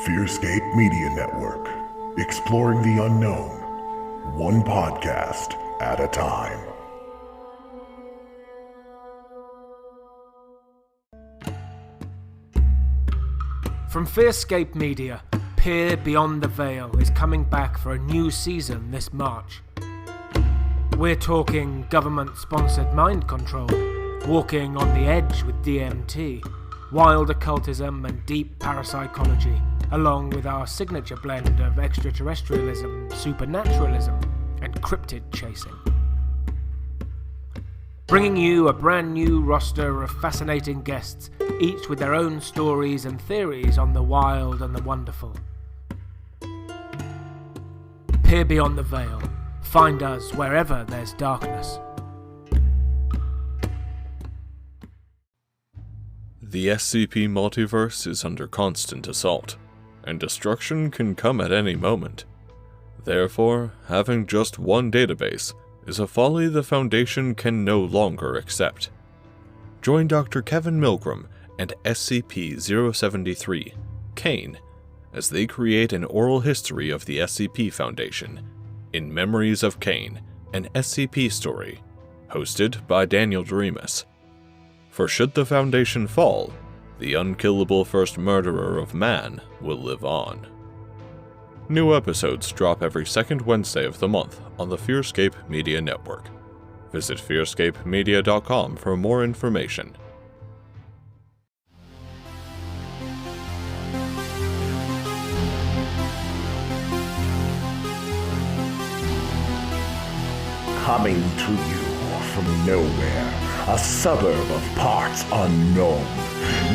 Fearscape Media Network, exploring the unknown, one podcast at a time. From Fearscape Media, Peer Beyond the Veil is coming back for a new season this March. We're talking government-sponsored mind control, walking on the edge with DMT, wild occultism and deep parapsychology, along with our signature blend of extraterrestrialism, supernaturalism, and cryptid chasing. Bringing you a brand new roster of fascinating guests, each with their own stories and theories on the wild and the wonderful. Peer Beyond the Veil. Find us wherever there's darkness. The SCP multiverse is under constant assault, and destruction can come at any moment. Therefore, having just one database is a folly the Foundation can no longer accept. Join Dr. Kevin Milgram and SCP-073, Kane, as they create an oral history of the SCP Foundation, in Memories of Kane, an SCP story, hosted by Daniel Doremus. For should the Foundation fall, the unkillable first murderer of man will live on. New episodes drop every second Wednesday of the month on the Fearscape Media Network. Visit fearscapemedia.com for more information. Coming to you from nowhere, a suburb of parts unknown,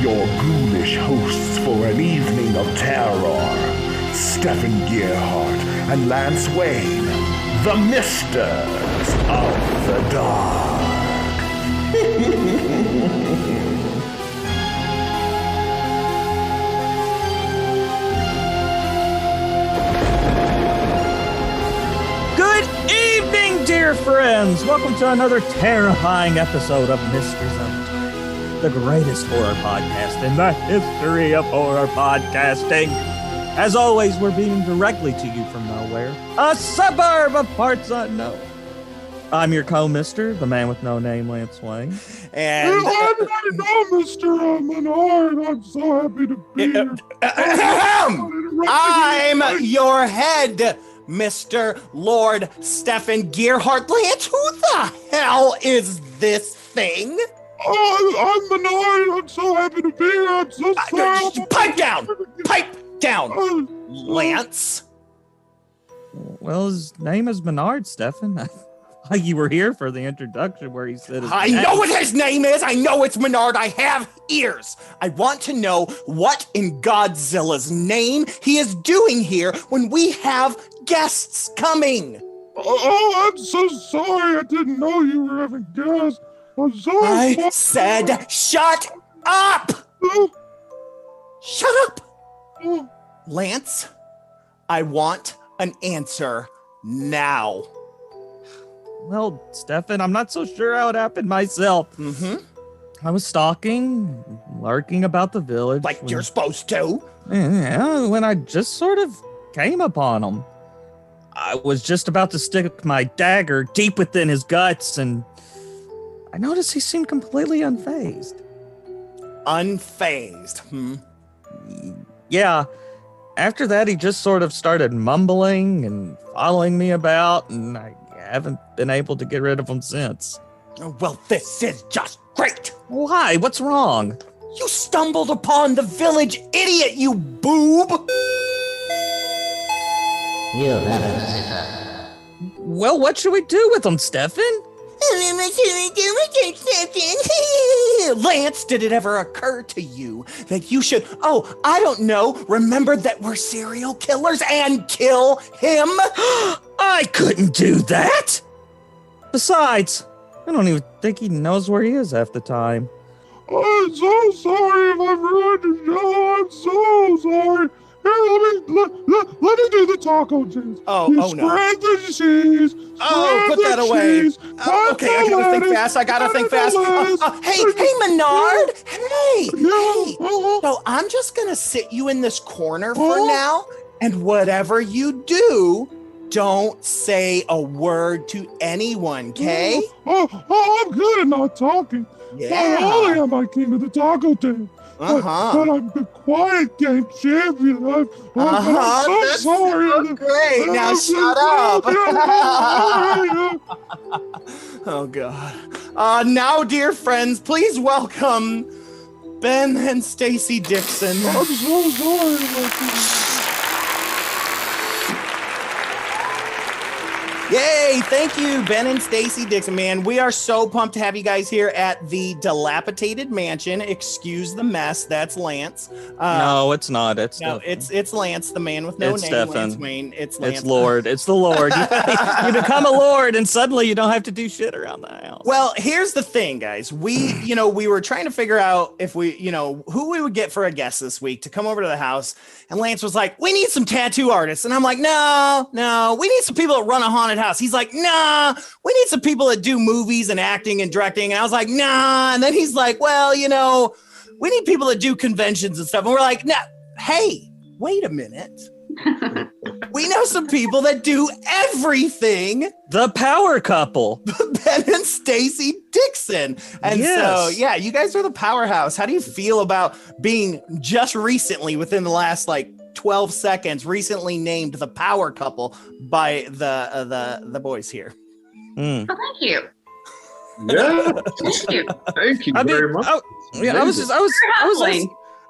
your ghoulish hosts for an evening of terror, Stephen Gearhart and Lance Wayne, the Misters of the Dark. Good evening, dear friends! Welcome to another terrifying episode of Misters of the Dark, the greatest horror podcast in the history of horror podcasting. As always, we're beaming directly to you from nowhere, a suburb of parts unknown. I'm your co-mister, the man with no name, Lance Wayne. And I know, Mr. Menard. I'm so happy to be here. I'm your head, Mr. Lord Stephen Gearhart. Lance, who the hell is this thing? I'm Menard. I'm so happy to be here. I'm so sorry. Pipe down! Pipe down! Lance? Well, his name is Menard, Stephen. I thought you were here for the introduction where he said his I name. know what his name is. I know it's Menard. I have ears. I want to know what in Godzilla's name he is doing here when we have guests coming. Oh, I'm so sorry. I didn't know you were having guests. I'm sorry. I said shut up! Oh, Shut up! oh. Lance, I want an answer now. Well, Stephen, I'm not so sure how it happened myself. I was stalking, lurking about the village. Like you're supposed to. Yeah, when I just sort of came upon him. I was just about to stick my dagger deep within his guts, and I noticed he seemed completely unfazed. Unfazed, Yeah, after that, he just sort of started mumbling and following me about, and I haven't been able to get rid of him since. Well, this is just great. Why? What's wrong? You stumbled upon the village idiot, you boob. Well, what should we do with him, Stephen? Lance, did it ever occur to you that you should, I don't know, remember that we're serial killers and kill him? I couldn't do that! Besides, I don't even think he knows where he is half the time. I'm so sorry if I've ruined your show. I'm so sorry. Here, let me do the taco cheese. Oh, You no. spread the cheese. Put that away. Okay, I gotta think fast. Hey, Menard. Hey. So I'm just gonna sit you in this corner for now, and whatever you do, don't say a word to anyone, okay? I'm good at not talking. Yeah. Not only am I king of the taco tent, but I'm the quiet game champion. I'm so sorry. So great. Now shut up. Oh, God. Now, dear friends, please welcome Ben and Stacey Dixon. I'm so sorry. Yay! Thank you, Ben and Stacey Dixon. Man, we are so pumped to have you guys here at the dilapidated mansion. Excuse the mess. That's Lance. No, it's not. It's Lance, the man with no it's name. Stefan. Lance Wayne. It's Lance. It's Lord. It's the Lord. You become a Lord, and suddenly you don't have to do shit around the house. Well, here's the thing, guys. We were trying to figure out if who we would get for a guest this week to come over to the house. And Lance was like, we need some tattoo artists. And I'm like, no, we need some people that run a haunted house. He's like, nah, we need some people that do movies and acting and directing. And I was like, nah. And then he's like, well, we need people that do conventions and stuff. And we're like, nah, hey, wait a minute. We know some people that do everything. The power couple. Ben and Stacey Dixon. And so, yeah, you guys are the powerhouse. How do you feel about being just recently, within the last 12 seconds, recently named the power couple by the boys here? Oh, thank you. Yeah. Thank you. Thank you very much.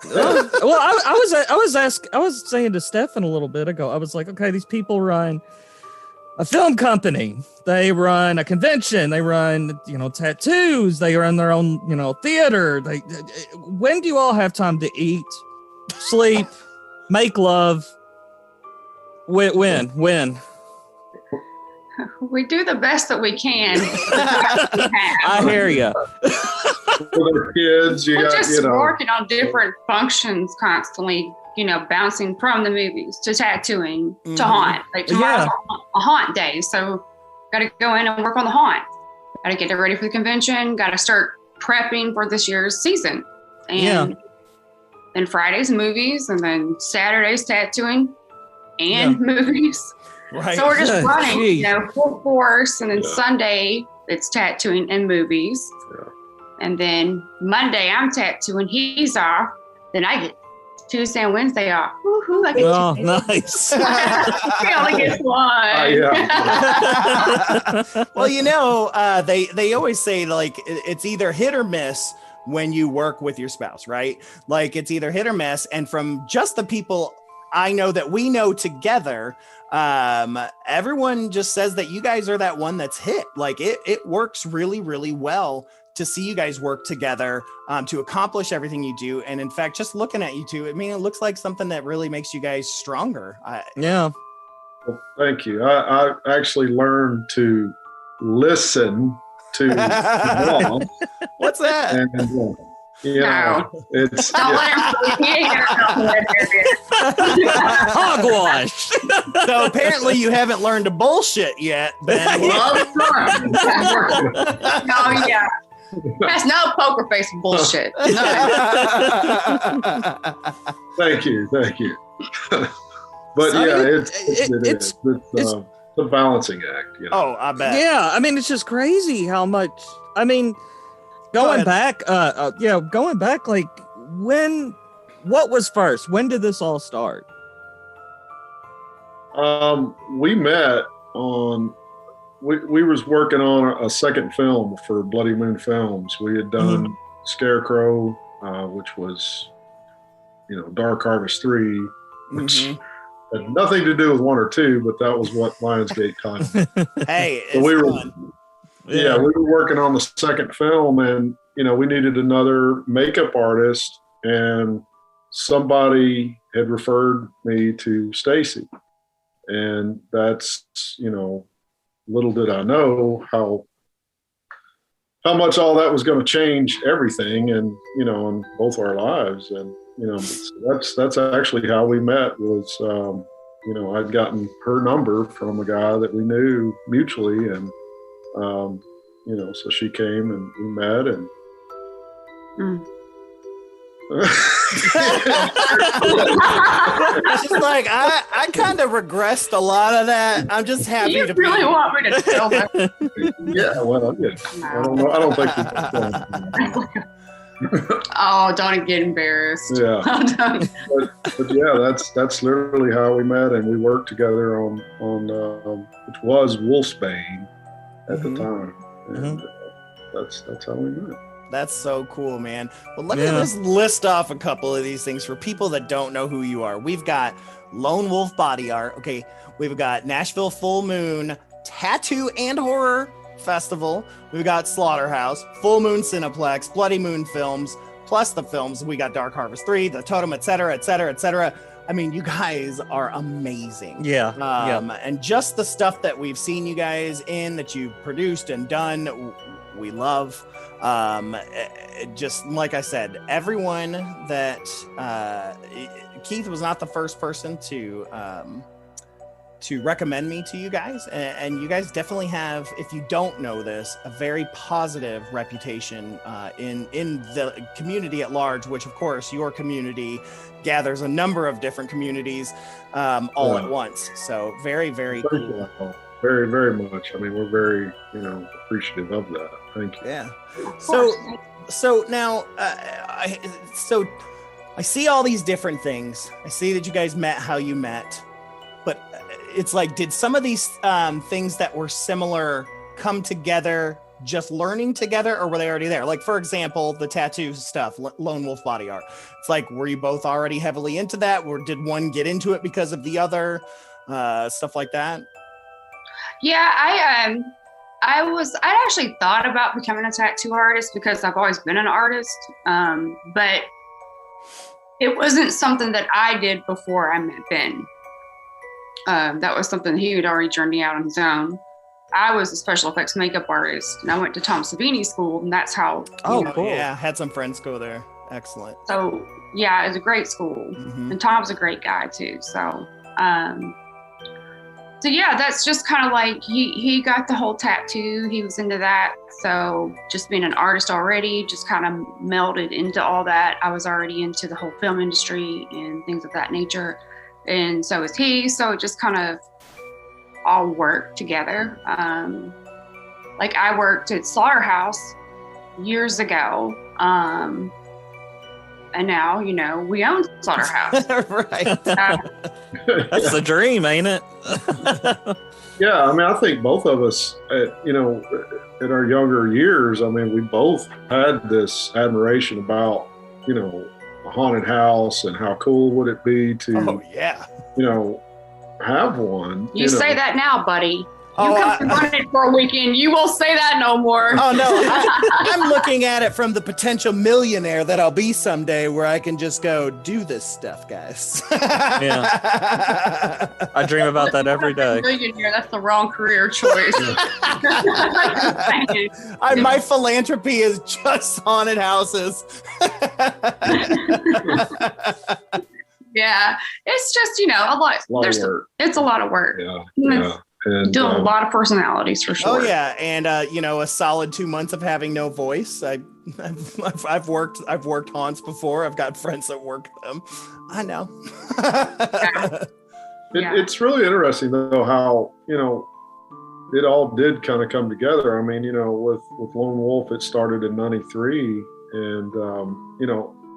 I was saying to Stefan a little bit ago, I was like, okay, these people run a film company, they run a convention, they run, tattoos, they run their own, theater. When do you all have time to eat, sleep, make love? When? We do the best that we can. I hear you. For their kids, We're just working on different functions constantly, bouncing from the movies to tattooing to haunt. Like tomorrow's a haunt day, so got to go in and work on the haunt. Got to get it ready for the convention. Got to start prepping for this year's season. And then Fridays movies, and then Saturdays tattooing and movies. Right. So we're just running, full force, and then Sunday it's tattooing and movies. Yeah. And then Monday I'm tattooing, he's off. Then I get Tuesday and Wednesday off. Woohoo, I get two days. Nice. He only gets one. Well, they always say it's either hit or miss when you work with your spouse, right? Like it's either hit or miss. And from just the people I know that we know together, everyone just says that you guys are that one that's hit. Like it works really, really well to see you guys work together to accomplish everything you do. And in fact, just looking at you two, it looks like something that really makes you guys stronger. Well, thank you. I actually learned to listen to Mom. What's that? And it's hogwash. So apparently you haven't learned to bullshit yet, Ben. Oh yeah. That's no poker face bullshit. No. Thank you. But it's a balancing act. Oh, I bet. Yeah, it's just crazy how much. Going back, what was first? When did this all start? We met on. We was working on a second film for Bloody Moon Films. We had done Scarecrow, which was, Dark Harvest 3, which had nothing to do with 1 or 2, but that was what Lionsgate titled. Hey, so we were working on the second film, and we needed another makeup artist, and somebody had referred me to Stacey, and that's little did I know how much all that was going to change everything, and in both our lives. And that's actually how we met. Was I'd gotten her number from a guy that we knew mutually, and so she came and we met, and She's like, I kind of regressed a lot of that. I'm just happy You to really want me to tell that? yeah, well, yeah. I don't know. I don't think Oh, don't get embarrassed. Yeah. Oh, don't. but yeah, that's literally how we met, and we worked together on which was Wolfsbane at the time, and that's how we met. That's so cool, man. Well, let me just list off a couple of these things for people that don't know who you are. We've got Lone Wolf Body Art. Okay. We've got Nashville Full Moon Tattoo and Horror Festival. We've got Slaughterhouse, Full Moon Cineplex, Bloody Moon Films, plus the films. We got Dark Harvest 3, The Totem, etc., etc., etc. I mean, you guys are amazing. Yeah. And just the stuff that we've seen you guys in, that you've produced and done, we love. Just like I said, everyone that Keith was not the first person to recommend me to you guys, and you guys definitely have, if you don't know this, a very positive reputation in the community at large, which of course your community gathers a number of different communities all at once. So very, very cool. Very, very much. I mean, we're very, appreciative of that. Thank you. Yeah. So now, I see all these different things. I see that you guys met how you met, but it's like, did some of these things that were similar come together just learning together, or were they already there? Like, for example, the tattoo stuff, Lone Wolf Body Art. It's like, were you both already heavily into that, or did one get into it because of the other, stuff like that? Yeah, I'd actually thought about becoming a tattoo artist because I've always been an artist, but it wasn't something that I did before I met Ben. That was something he had already journeyed out on his own. I was a special effects makeup artist, and I went to Tom Savini School, and that's how. Oh, cool! Yeah, had some friends go there. Excellent. So yeah, it was a great school, and Tom's a great guy too. So. So yeah, that's just kind of like he got the whole tattoo. He was into that. So just being an artist already, just kind of melded into all that. I was already into the whole film industry and things of that nature. And so is he. So it just kind of all worked together. Like I worked at Slaughterhouse years ago. And now, we own Slaughterhouse. Right. That's the dream, ain't it? Yeah, I mean, I think both of us, in our younger years, I mean, we both had this admiration about, a haunted house and how cool would it be to, have one. You say that now, buddy. You come to run it for a weekend. You won't say that no more. Oh, no. I'm looking at it from the potential millionaire that I'll be someday, where I can just go do this stuff, guys. Yeah. I dream about that every day. Millionaire, that's the wrong career choice. My philanthropy is just haunted houses. Yeah. It's just, a lot. It's a lot of work. Yeah. And doing a lot of personalities for sure. Oh yeah, and a solid 2 months of having no voice. I've worked haunts before. I've got friends that work them. I know. It's really interesting though how it all did kind of come together. I mean, with Lone Wolf, it started in '93, and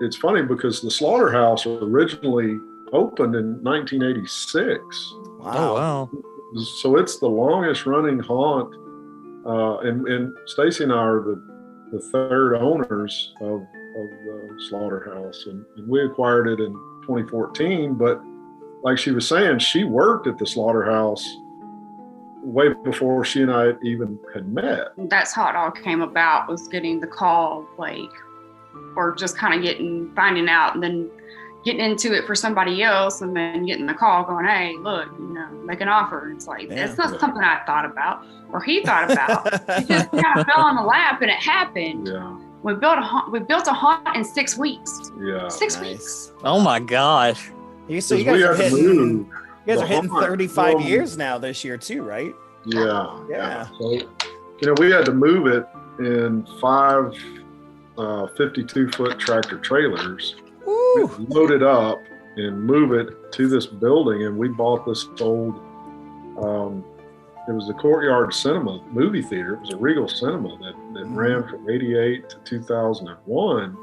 it's funny because the Slaughterhouse originally opened in 1986. Wow. Oh wow. So it's the longest running haunt, and Stacey and I are the third owners of the Slaughterhouse, and we acquired it in 2014. But like she was saying, she worked at the Slaughterhouse way before she and I even had met. That's how it all came about, was getting the call, or just kind of finding out, and then getting into it for somebody else, and then getting the call going, hey, look, make an offer. It's like, it's not something I thought about, or he thought about. It just kind of fell on the lap, and it happened. Yeah. We built a haunt in 6 weeks. Yeah. 6 weeks. Oh my gosh. So you guys are hitting. You guys the are hitting haunt 35 film- years now this year too, right? Yeah. So, we had to move it in 5 52-foot tractor trailers, load it up, and move it to this building. And we bought this old, it was the Courtyard Cinema movie theater. It was a Regal Cinema that ran from 88 to 2001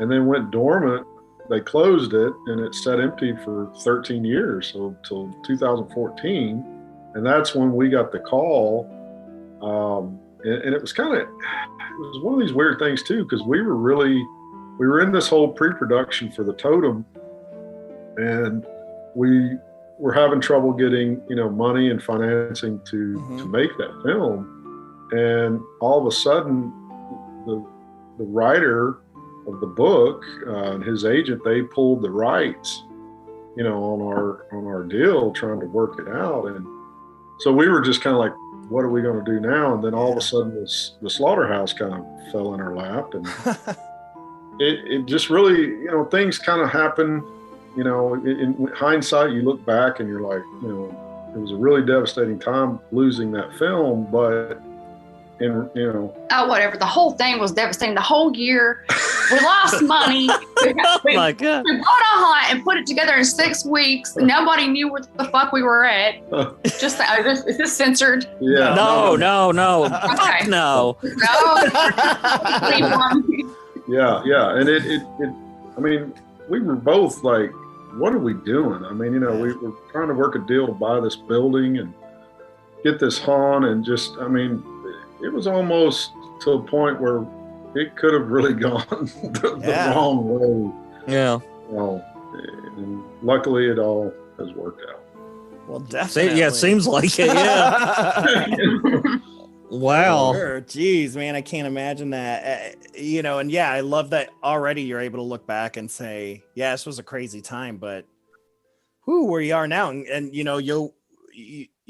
and then went dormant. They closed it and it sat empty for 13 years, so until 2014. And that's when we got the call. And it was it was one of these weird things too, because we were in this whole pre-production for the Totem, and we were having trouble getting, money and financing to make that film. And all of a sudden, the writer of the book and his agent, they pulled the rights, on our deal, trying to work it out. And so we were just kind of like, what are we going to do now? And then all of a sudden the slaughterhouse kind of fell in our lap, and it just really, things kind of happen, in hindsight, you look back and you're like, it was a really devastating time losing that film, but oh, whatever. The whole thing was devastating. The whole year, we lost money. My God. We bought a hunt and put it together in 6 weeks. Nobody knew where the fuck we were at. Is this censored? Yeah. No. Okay. Fuck no. Yeah. And I mean, we were both like, what are we doing? I mean, we were trying to work a deal to buy this building and get this haunt, and just, I mean, it was almost to a point where it could have really gone the wrong way. Yeah. And luckily it all has worked out. Well, definitely. Yeah, it seems like it. Yeah. Wow. Sure. Jeez, man, I can't imagine that. And yeah, I love that already you're able to look back and say, yeah, this was a crazy time, but where you are now, and you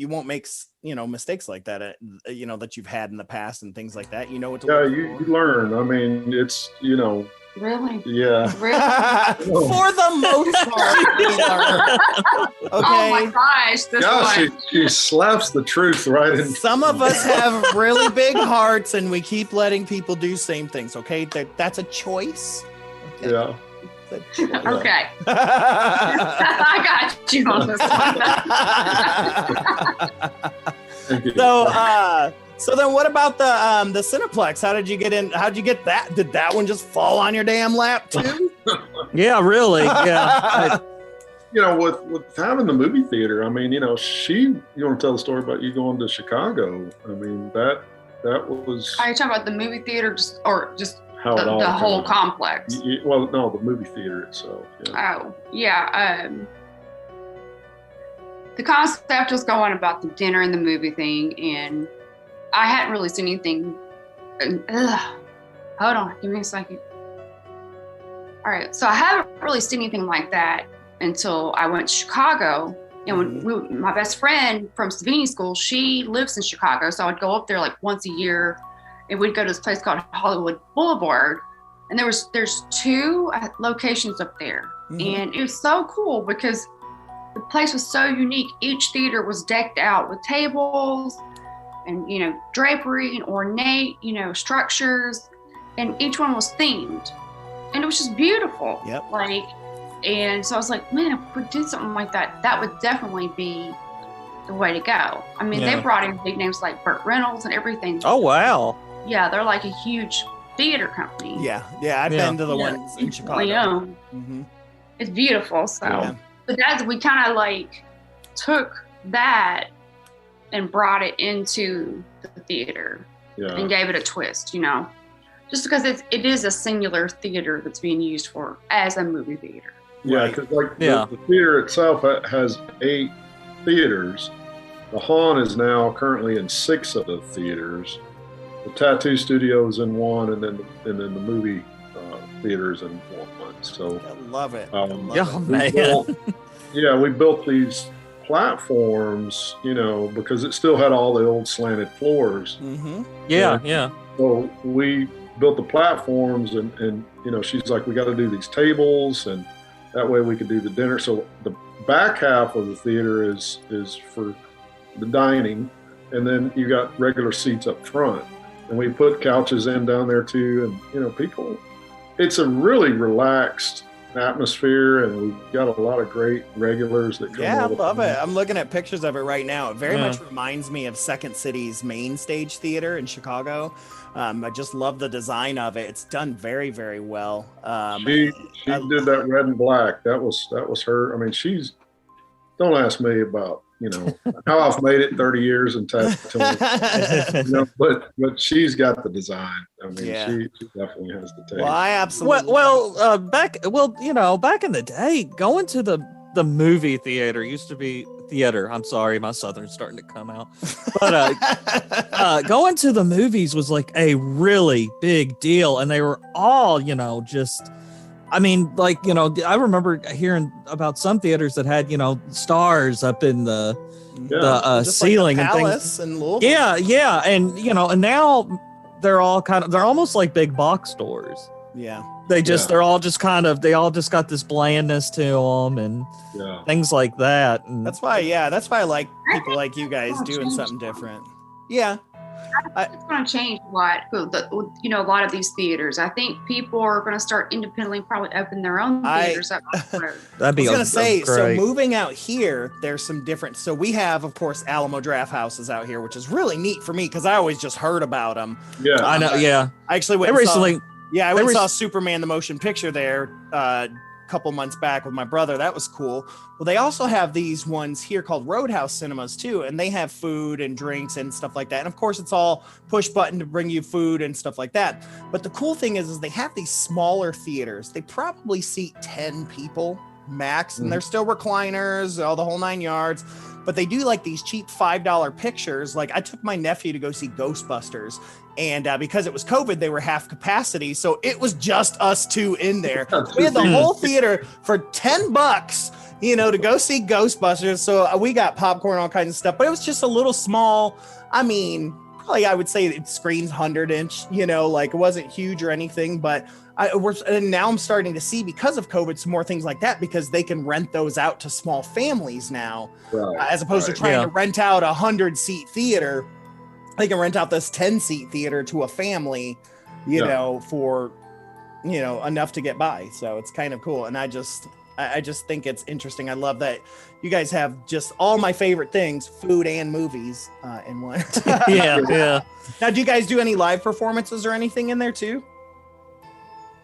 won't make mistakes like that, that you've had in the past and things like that. What to look you learn. I mean, it's Really? Yeah. Really? For the most part, we learn. Okay. Oh my gosh! She slaps the truth right in. Some of us have really big hearts, and we keep letting people do same things. Okay, that's a choice. Okay? Yeah. Okay. I got you on this one. So then what about the Cineplex? How did you get in? How'd you get that? Did that one just fall on your damn lap too? Yeah, really. Yeah. With having the movie theater, I mean, you want to tell the story about you going to Chicago? I mean, that was. Are you talking about the movie theater, or just how the whole complex? Well, no, the movie theater itself. Yeah. Oh, yeah. The concept was going about the dinner and the movie thing, and I hadn't really seen anything. Hold on, give me a second. All right, so I haven't really seen anything like that until I went to Chicago. And when my best friend from Savini School, she lives in Chicago, so I would go up there like once a year, and we'd go to this place called Hollywood Boulevard. And there's 2 locations up there, and it was so cool because the place was so unique. Each theater was decked out with tables and, drapery and ornate, structures, and each one was themed, and it was just beautiful. Yep. And so I was like, man, if we did something like that, that would definitely be the way to go. I mean, they brought in big names like Burt Reynolds and everything. Oh, wow. Yeah, they're like a huge theater company. Yeah, I've been to the ones in Chicago. It's beautiful. So, but we kind of took that and brought it into the theater and gave it a twist, just because it is a singular theater that's being used as a movie theater. Yeah, because the theater itself has 8 theaters. The Haunt is now currently in 6 of the theaters. The tattoo studio is in 1, and then the movie theater is in 1. So I love it. We built these platforms, because it still had all the old slanted floors. Yeah. So we built the platforms, and she's like, we got to do these tables, and That way we could do the dinner. So the back half of the theater is for the dining, and then you got regular seats up front. And we put couches in down there too, and people. It's a really relaxed atmosphere, and we've got a lot of great regulars that come. Yeah, I love it. I'm looking at pictures of it right now. It very much reminds me of Second City's main stage theater in Chicago. I just love the design of it. It's done very, very well. She did that red and black. That was her. I mean, don't ask me about how I've made it 30 years in tattooing. But she's got the design. I mean, she definitely has the taste. Well, I absolutely. Back in the day, going to the movie theater used to be theater. I'm sorry, my Southern's starting to come out. But going to the movies was like a really big deal, and they were all, just. I mean, I remember hearing about some theaters that had, stars up in the ceiling like the and things. In Louisville. Yeah, and and now they're almost like big box stores. Yeah, they all just got this blandness to them and things like that. And that's why I like people like you guys doing something different. Yeah. It's going to change a lot. A lot of these theaters. I think people are going to start independently probably open their own theaters. That'd be. I was going to say, so moving out here, there's some different. So we have, of course, Alamo Draft Houses out here, which is really neat for me because I always just heard about them. Yeah, I know. Yeah, I actually went recently. I went and saw Superman the motion picture there a couple months back with my brother. That was cool. Well, they also have these ones here called Roadhouse Cinemas too, and they have food and drinks and stuff like that. And of course, it's all push button to bring you food and stuff like that. But the cool thing is they have these smaller theaters. They probably seat 10 people max, and they're still recliners, all the whole 9 yards. But they do like these cheap $5 pictures. Like I took my nephew to go see Ghostbusters, and because it was COVID, they were half capacity. So it was just us two in there. We had the whole theater for $10, to go see Ghostbusters. So we got popcorn, all kinds of stuff, but it was just a little small. I mean, probably I would say it screens 100-inch, like it wasn't huge or anything, but and now I'm starting to see, because of COVID, some more things like that, because they can rent those out to small families now, as opposed to trying to rent out a 100-seat theater. They can rent out this 10-seat theater to a family, for, enough to get by. So it's kind of cool. And I just think it's interesting. I love that you guys have just all my favorite things, food and movies, in one. Yeah. Now, do you guys do any live performances or anything in there too?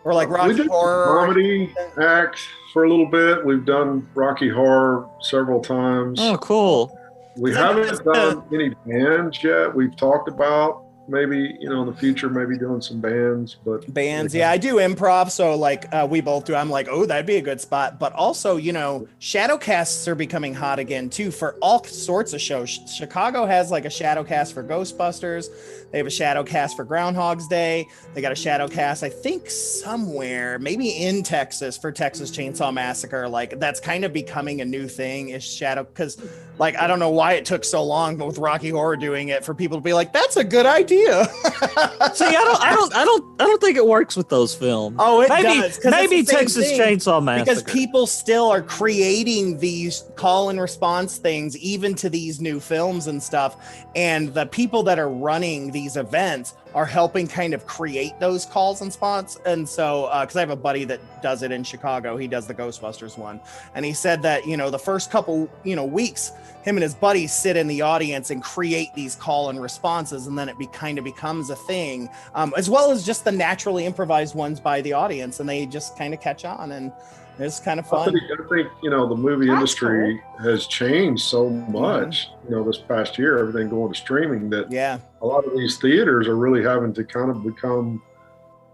Or like Rocky we did Horror? Comedy act for a little bit. We've done Rocky Horror several times. Oh, cool. We haven't done any bands yet. We've talked about maybe, in the future, maybe doing some bands, but bands. Yeah, I do improv. So like we both do. I'm like, oh, that'd be a good spot. But also, shadowcasts are becoming hot again too, for all sorts of shows. Chicago has like a shadowcast for Ghostbusters. They have a shadowcast for Groundhog's Day. They got a shadowcast, I think, somewhere, maybe in Texas, for Texas Chainsaw Massacre. Like that's kind of becoming a new thing, is shadow, because like I don't know why it took so long, but with Rocky Horror doing it, for people to be like, that's a good idea. See, I don't think it works with those films. Oh, it does. Maybe Texas Chainsaw Massacre, because people still are creating these call and response things, even to these new films and stuff. And the people that are running these events are helping kind of create those calls and spots. And so, because I have a buddy that does it in Chicago, he does the Ghostbusters one. And he said that, the first couple, weeks, him and his buddies sit in the audience and create these call and responses. And then it kind of becomes a thing, as well as just the naturally improvised ones by the audience. And they just kind of catch on, and it's kind of fun. I think the movie industry has changed so much, this past year, everything going to streaming, that a lot of these theaters are really having to kind of become,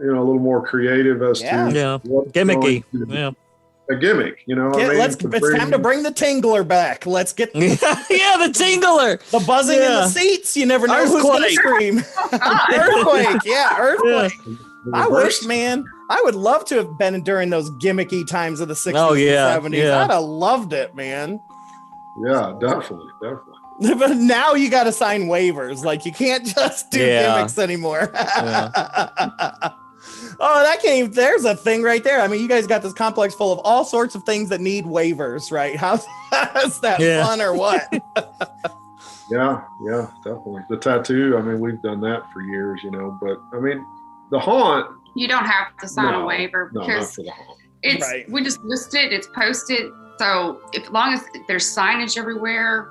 a little more creative as to gimmicky. A gimmick, it's time to bring the tingler back. Let's get the tingler, the buzzing in the seats. You never know who's going to scream. Earthquake, earthquake. I wish, man, I would love to have been during those gimmicky times of the 60s and 70s. I'd have loved it, man. Yeah, definitely. But now you got to sign waivers. Like, you can't just do gimmicks anymore. Oh, that can't even, there's a thing right there. I mean, you guys got this complex full of all sorts of things that need waivers, right? How's that fun or what? Yeah, definitely. The tattoo, I mean, we've done that for years, but I mean, the haunt. You don't have to sign a waiver because it's Right. we just list it, it's posted. So as long as there's signage everywhere,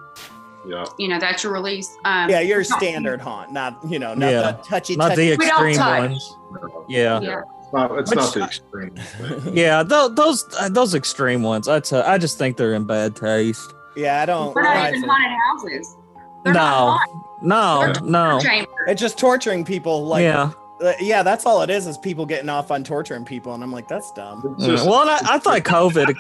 that's your release. Yeah, your standard haunt, not not the touchy. Not the We don't extreme touch. ones. Yeah. It's not the extreme thing. Yeah, those extreme ones. I just think they're in bad taste. Yeah, I don't. We're not even haunted houses. They're No, not no. chambers. It's just torturing people. Like, Yeah. that's all it is people getting off on torturing people, and I'm like, that's dumb. It's just- Well, and I thought COVID,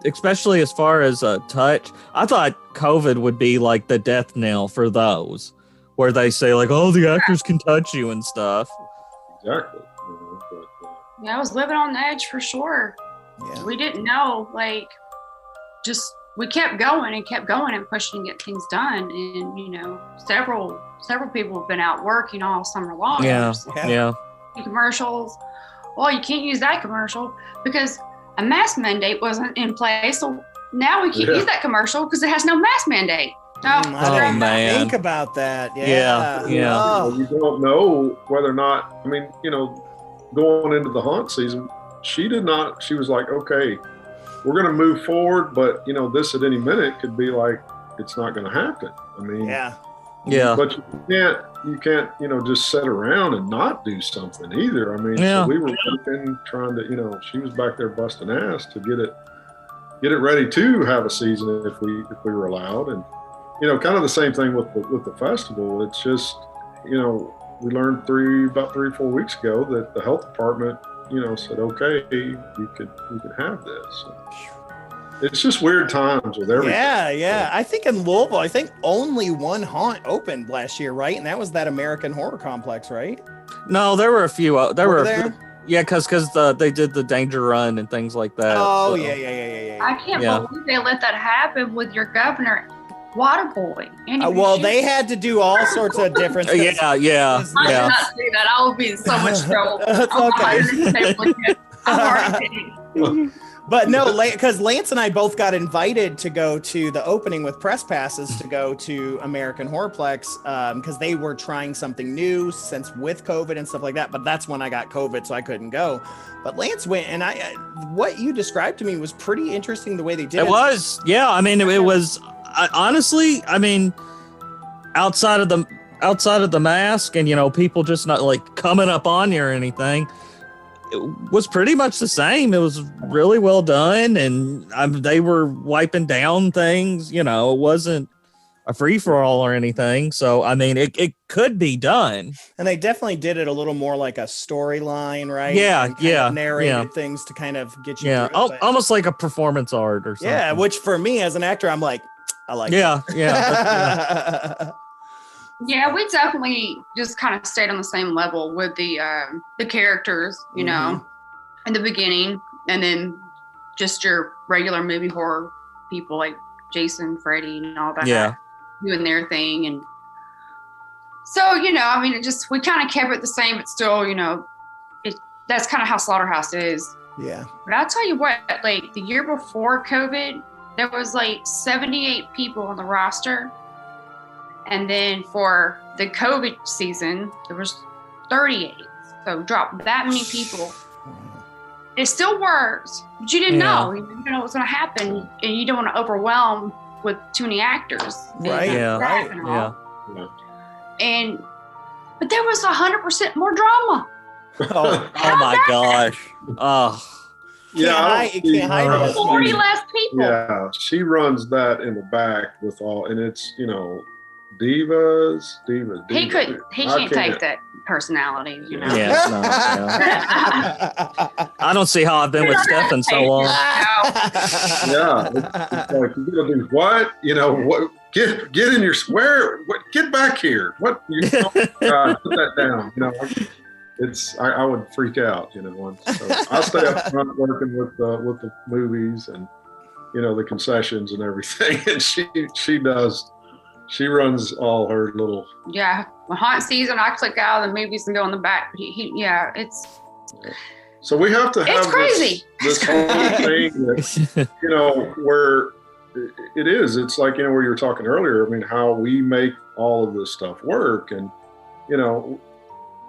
especially as far as touch, I thought COVID would be like the death knell for those, where they say like, oh, the actors can touch you and stuff. Exactly. Yeah, I was living on the edge for sure. Yeah. We didn't know, we kept going and pushing to get things done. And, several people have been out working all summer long. Yeah. Commercials. Well, you can't use that commercial because a mask mandate wasn't in place. So now we can't use that commercial because it has no mask mandate. I didn't man. think about that. Yeah. Oh. You don't know whether or not, I mean, going into the haunt season, she was like, okay, we're going to move forward, but this at any minute could be like, it's not going to happen. I mean, Yeah. but you can't, just sit around and not do something either. I mean, so we were working, trying to, she was back there busting ass to get it ready to have a season if we were allowed. And, kind of the same thing with the festival. It's just, we learned about 3 or 4 weeks ago that the health department, said, okay, you could have this. It's just weird times with everything. Yeah. I think in Louisville, only one haunt opened last year, right? And that was that American Horror Complex, right? No, there were a few. Were there? Yeah, because they did the Danger Run and things like that. Oh, so. yeah. I can't believe they let that happen with your governor, Waterboy. Well, they had to do all sorts of different things. I did not say that. I will be in so much trouble. That's okay. I'm already kidding. But no, because Lance and I both got invited to go to the opening with press passes to go to American Horrorplex because they were trying something new since with COVID and stuff like that. But that's when I got COVID, so I couldn't go. But Lance went, and what you described to me was pretty interesting the way they did it. It was, yeah. I mean, it was honestly. I mean, outside of the mask and people just not like coming up on you or anything. It was pretty much the same. It was really well done, and they were wiping down things. It wasn't a free for all or anything. So I mean, it could be done. And they definitely did it a little more like a storyline, right? Yeah, and kind of narrated things to kind of get you. Yeah, through it, almost like a performance art or something. Yeah, which for me as an actor, I'm like, I like. Yeah. Yeah, we definitely just kind of stayed on the same level with the characters, in the beginning, and then just your regular movie horror people like Jason, Freddy, and all that, doing their thing, and so I mean, we kind of kept it the same, but still, that's kind of how Slaughterhouse is. Yeah. But I'll tell you what, like the year before COVID, there was like 78 people on the roster. And then for the COVID season, there was 38. So dropped that many people. It still works, but you didn't know. You didn't know what was going to happen, and you don't want to overwhelm with too many actors. Right. Yeah. But there was 100% more drama. Oh, my gosh. Oh. You can't hide it. 40 less people. Yeah, she runs that in the back with all, and it's divas. He can't take that personality, Yeah, no. I don't see how I've been with Steph in so long. Yeah, it's like you gotta do what? What? Get in your square. What? Get back here. What? Put that down. I would freak out. So I stay up front working with the movies and the concessions and everything, and she does. She runs all her little. Yeah, when haunt season, I click out of the movies and go in the back. But it's So we have to have It's crazy. this whole thing that, where it's like, where you were talking earlier, I mean, how we make all of this stuff work. And,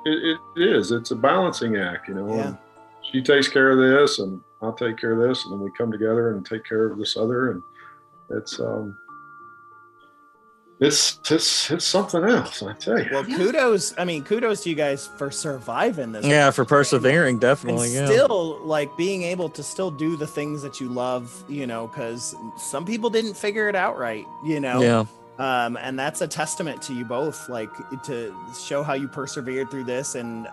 it's a balancing act, and she takes care of this and I'll take care of this. And then we come together and take care of this other. And it's something else, I tell you. Well, kudos to you guys for surviving this. Yeah, for persevering, definitely. And still, like, being able to still do the things that you love, because some people didn't figure it out right, Yeah. And that's a testament to you both, like, to show how you persevered through this and,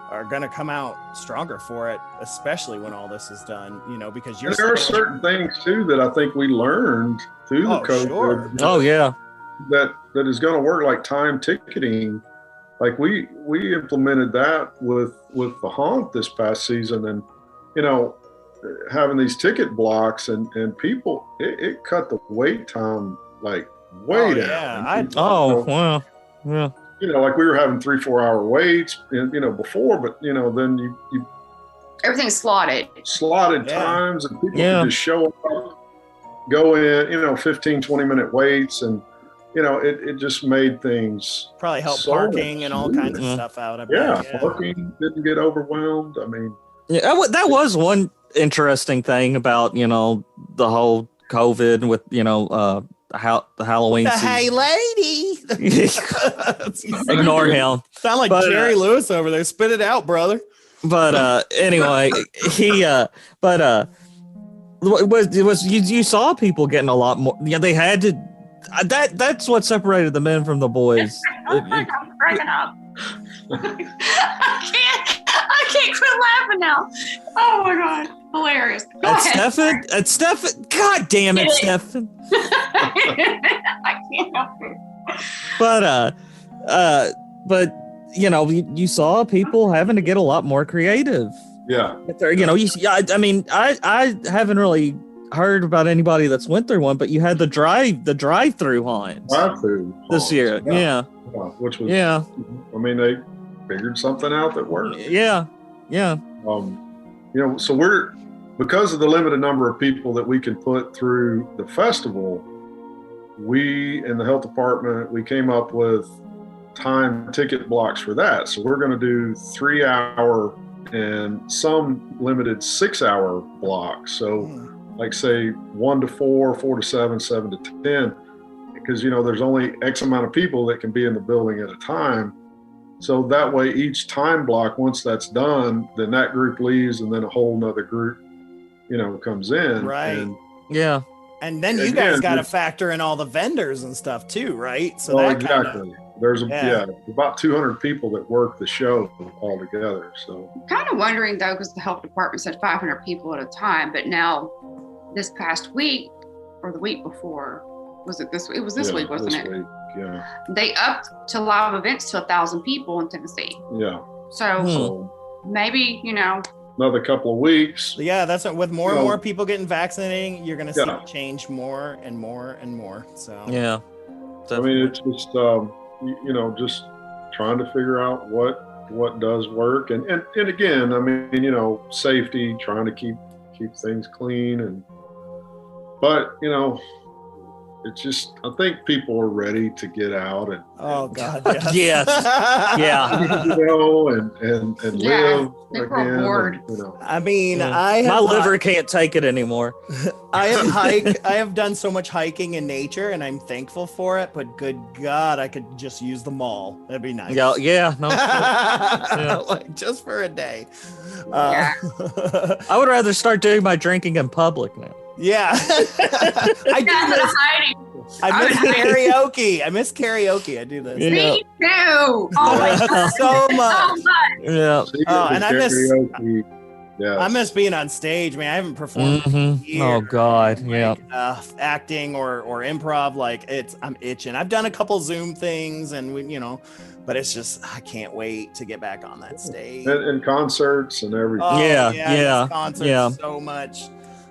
are going to come out stronger for it, especially when all this is done, because there are certain things too that I think we learned through the COVID. Sure. Oh yeah. That is going to work, like time ticketing. Like we implemented that with the haunt this past season, and having these ticket blocks and people, it cut the wait time like way down. Wow. Yeah. Like we were having 3-4 hour waits, before, but then you Everything's slotted times, and people could just show up, go in, 15-20 minute waits, and it just made things probably help parking and all kinds of stuff out. I bet. Parking didn't get overwhelmed. I mean, that was one interesting thing about the whole COVID with the Halloween season. Hey lady. Ignore him. Sound like Jerry Lewis over there. Spit it out, brother. But anyway, you saw people getting a lot more. Yeah, they had to. That's what separated the men from the boys. I'm cracking up. I can't quit laughing now. Oh my god, hilarious. Go ahead. Stefan. God damn it, Stefan. I can't help it. But you saw people having to get a lot more creative. Yeah. I haven't really heard about anybody that's went through one, but you had the drive-through haunts this year. Yeah. Which was I mean, they figured something out that worked. Yeah. So we're, because of the limited number of people that we can put through the festival, we in the health department, we came up with time ticket blocks for that. So we're going to do 3-hour and some limited 6-hour blocks. So like say 1 to 4, 4 to 7, 7 to 10, because there's only X amount of people that can be in the building at a time. So that way each time block, once that's done, then that group leaves and then a whole nother group, comes in. Right. And then you guys got to factor in all the vendors and stuff too, right? So exactly. There's about 200 people that work the show all together. So kind of wondering though, because the health department said 500 people at a time, but now this past week or the week before, was it this? It was this week, wasn't it? Week, yeah. They upped to live events to 1,000 people in Tennessee. Yeah. So maybe another couple of weeks. Yeah, that's what, with more and more people getting vaccinated, you're going to see it change more and more and more. So yeah. I mean, it's just just trying to figure out what does work, and again, I mean, safety, trying to keep things clean, but it's just, I think people are ready to get out and God, yes. and live again. Bored. I mean, my liver can't take it anymore. I have done so much hiking in nature, and I'm thankful for it. But good God, I could just use the mall. That'd be nice. Yeah. No. Like just for a day. Yeah. I would rather start doing my drinking in public now. Yeah. I miss karaoke. I miss karaoke. I do this. Me too. Oh my God. So much. Yeah. And I miss karaoke. Yeah. I miss being on stage, man. I haven't performed in years. Oh God. Yeah. Acting or improv, like I'm itching. I've done a couple Zoom things and but it's just, I can't wait to get back on that stage. And concerts and everything. Concerts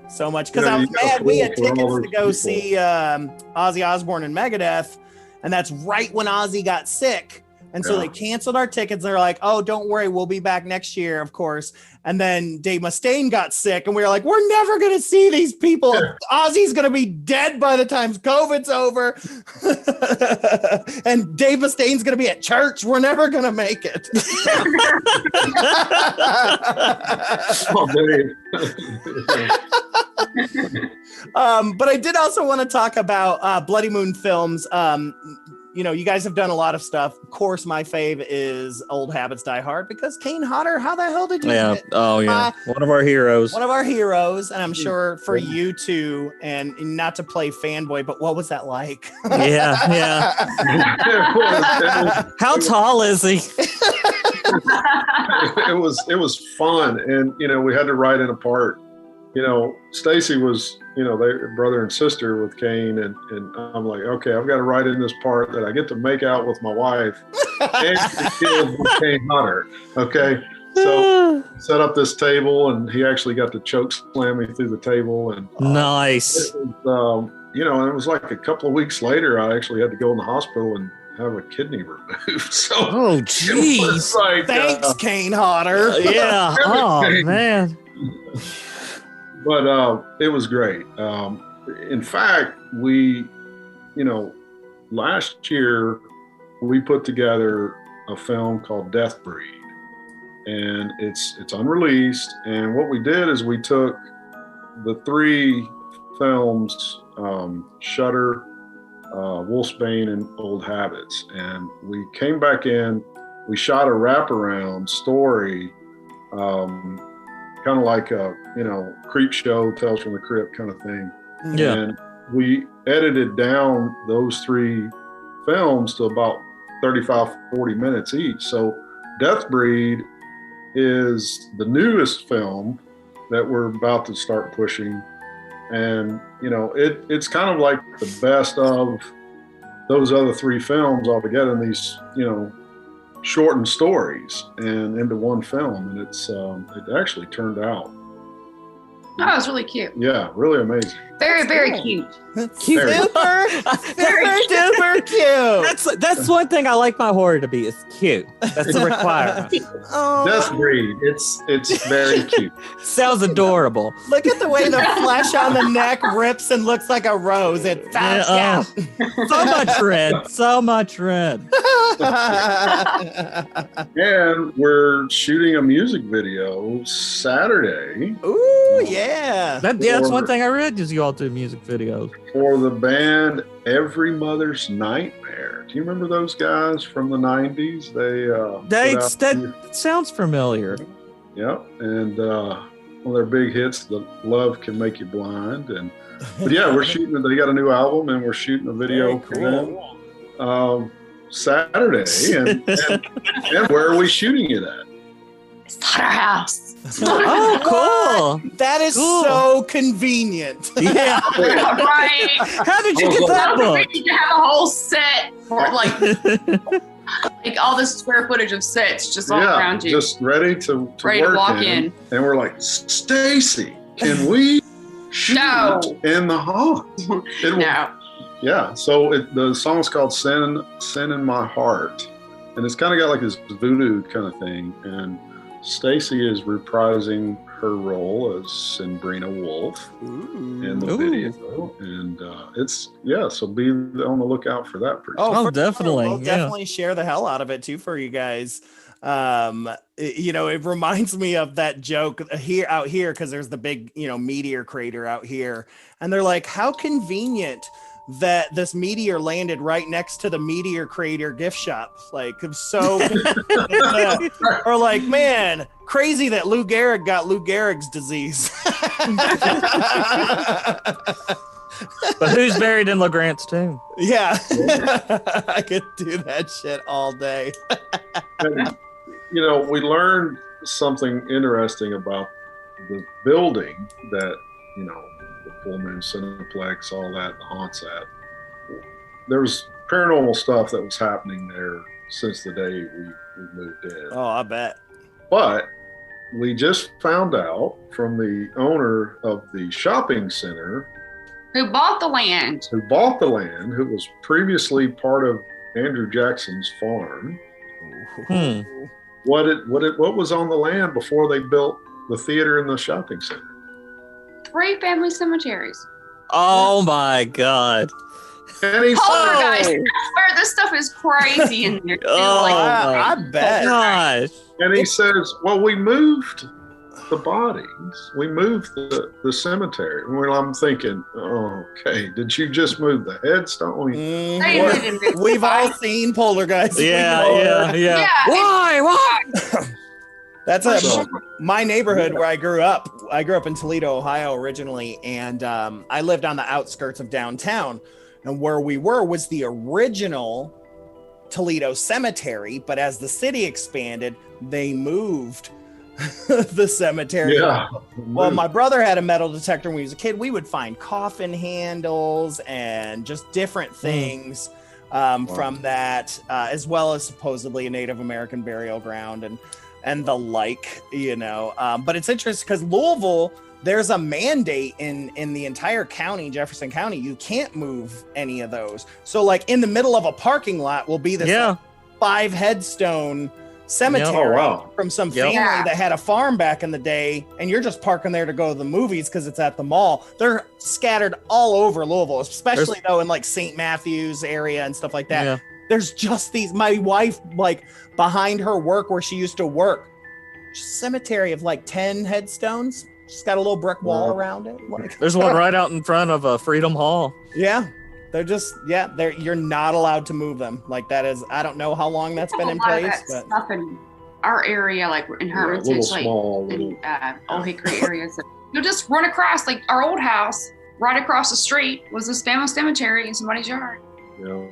so much because I was mad we had tickets to go see Ozzy Osbourne and Megadeth, and that's right when Ozzy got sick, And so they canceled our tickets. They're like, oh, don't worry, we'll be back next year, of course. And then Dave Mustaine got sick, and we were like, we're never going to see these people. Ozzy's going to be dead by the time COVID's over. And Dave Mustaine's going to be at church. We're never going to make it. Oh, Dave. But I did also want to talk about Bloody Moon Films. You know, you guys have done a lot of stuff. Of course, my fave is Old Habits Die Hard, because Kane Hodder, how the hell did you? Yeah. Oh, yeah. One of our heroes. One of our heroes, and I'm sure for you too. And not to play fanboy, but what was that like? Yeah. How tall is he? It was fun, and you know, we had to write in a part. You know, Stacey was, you know, they brother and sister with Kane, and I'm like, okay, I've got to write in this part that I get to make out with my wife and the kid with Kane Hodder. Okay, so set up this table, and he actually got to choke slam me through the table, and nice. It was, you know, and it was like a couple of weeks later, I actually had to go in the hospital and have a kidney removed. So, oh, jeez. Like, thanks, Kane Hodder. Yeah. Oh, man. But it was great. In fact, we, you know, last year we put together a film called Death Breed, and it's unreleased. And what we did is we took the 3 films, Shudder, Wolfsbane, and Old Habits, and we came back in. We shot a wraparound story. Kind of like a, you know, creep show, Tales from the Crypt kind of thing. Yeah. And we edited down those 3 films to about 35, 40 minutes each. So Death Breed is the newest film that we're about to start pushing. And, you know, it's kind of like the best of those other 3 films all together in these, you know, shortened stories and into one film, and it's it actually turned out. Oh, it was really cute. Yeah, really amazing. Very, very cute. Super duper cute. That's one thing I like my horror to be, is cute. That's a requirement. Death Breed. It's very cute. Sounds adorable. Look at the way the flesh on the neck rips and looks like a rose. It falls out. So much red. So much red. And we're shooting a music video Saturday. Ooh, yeah. That's one thing I read, is you all do music videos. For the band Every Mother's Nightmare. Do you remember those guys from the 90s? That sounds familiar. Yep. And one of their big hits, The Love Can Make You Blind. But yeah, we're shooting, they got a new album, and we're shooting a video for them Saturday. And where are we shooting it at? Slaughterhouse. Oh, cool. That is so convenient. Yeah. Right. How did you get that book? You have a whole set for like all this square footage of sets just all around you. Just ready to ready work to walk in. And we're like, Stacey, can we shoot in the haunt? No. Yeah. So the song's called Sin in My Heart. And it's kind of got like this voodoo kind of thing. And Stacey is reprising her role as Sabrina Wolf in the video, and so be on the lookout for that. Oh, definitely. We'll definitely share the hell out of it too for you guys. You know, it reminds me of that joke out here because there's the big, you know, meteor crater out here, and they're like, how convenient that this meteor landed right next to the meteor crater gift shop. Like, I'm so or like, man, crazy that Lou Gehrig got Lou Gehrig's disease. But who's buried in LeGrant's tomb? Yeah. I could do that shit all day. And, you know, we learned something interesting about the building that, you know, the Full Moon Cineplex, all that, the haunts at. There was paranormal stuff that was happening there since the day we moved in. Oh, I bet. But we just found out from the owner of the shopping center Who bought the land? who was previously part of Andrew Jackson's farm. What was on the land before they built the theater and the shopping center? 3 family cemeteries. Oh my God. And he Poltergeist. said, I swear this stuff is crazy in there. Too. I bet. Gosh. and he says, well, we moved the bodies. We moved the cemetery. And I'm thinking, oh, okay, did you just move the headstone? They Mhm. didn't move We've the all body. seen Poltergeist. We know it. Yeah. Why? That's So- my neighborhood where I grew up. I grew up in Toledo, Ohio originally, and I lived on the outskirts of downtown. And where we were was the original Toledo cemetery, but as the city expanded, they moved the cemetery. Yeah. Well, my brother had a metal detector when he was a kid. We would find coffin handles and just different things from that, as well as supposedly a Native American burial ground and the like, But it's interesting because Louisville, there's a mandate in the entire county, Jefferson County. You can't move any of those. So, like in the middle of a parking lot will be this 5 headstone cemetery Oh, wow. from some Yep. family that had a farm back in the day, and you're just parking there to go to the movies because it's at the mall. They're scattered all over Louisville, especially though in like St. Matthews area and stuff like that. Yeah. There's just these. My wife, like behind her work where she used to work, cemetery of like 10 headstones. She's got a little brick wall around it. Like, There's one right out in front of Freedom Hall. yeah. They're just, you're not allowed to move them. Like that is, I don't know how long that's been in A lot of place, that but stuff in our area, like in Hermitage, little like small, in Old Hickory areas. You'll just run across, like our old house, right across the street was this family cemetery in somebody's yard. Yeah.